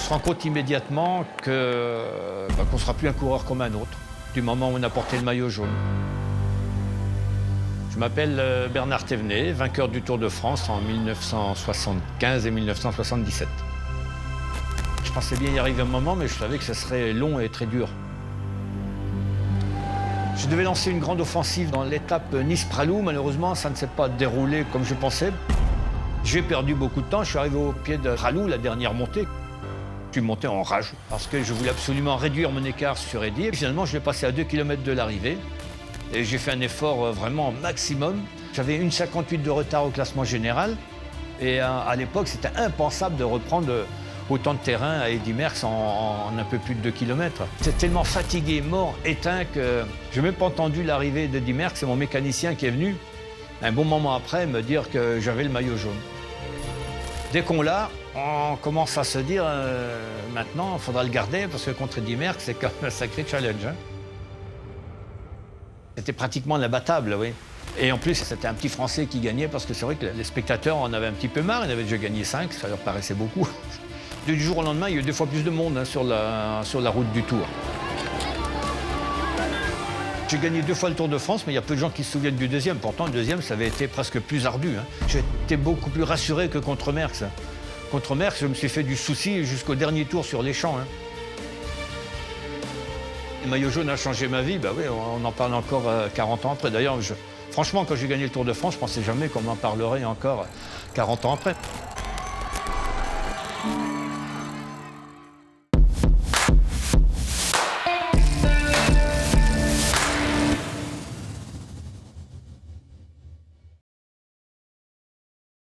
se rend compte immédiatement qu'on ne sera plus un coureur comme un autre, du moment où on a porté le maillot jaune. Je m'appelle Bernard Thévenet, vainqueur du Tour de France en 1975 et 1977. Je pensais bien y arriver un moment, mais je savais que ce serait long et très dur. Je devais lancer une grande offensive dans l'étape Nice-Pralou. Malheureusement, ça ne s'est pas déroulé comme je pensais. J'ai perdu beaucoup de temps. Je suis arrivé au pied de Pralou, la dernière montée. Je suis monté en rage parce que je voulais absolument réduire mon écart sur Eddy. Et finalement, je l'ai passé à 2 km de l'arrivée. Et j'ai fait un effort vraiment maximum. J'avais 1,58 de retard au classement général. Et à l'époque, c'était impensable de reprendre autant de terrain à Eddy Merckx en un peu plus de 2 km. J'étais tellement fatigué, mort, éteint que je n'ai même pas entendu l'arrivée d'Eddy Merckx. C'est mon mécanicien qui est venu un bon moment après me dire que j'avais le maillot jaune. Dès qu'on l'a, on commence à se dire maintenant, il faudra le garder parce que contre Eddy Merckx, c'est quand même un sacré challenge. Hein. C'était pratiquement l'imbattable, oui. Et en plus, c'était un petit Français qui gagnait parce que c'est vrai que les spectateurs en avaient un petit peu marre. Ils avaient déjà gagné 5, ça leur paraissait beaucoup. Du jour au lendemain, il y a eu 2 fois plus de monde hein, sur la route du Tour. J'ai gagné 2 fois le Tour de France, mais il y a peu de gens qui se souviennent du deuxième. Pourtant, le deuxième, ça avait été presque plus ardu. Hein. J'étais beaucoup plus rassuré que contre Merckx. Contre Merckx, je me suis fait du souci jusqu'au dernier tour sur les champs. Hein. Le maillot jaune a changé ma vie, bah oui, on en parle encore 40 ans après. D'ailleurs, franchement, quand j'ai gagné le Tour de France, je ne pensais jamais qu'on m'en parlerait encore 40 ans après.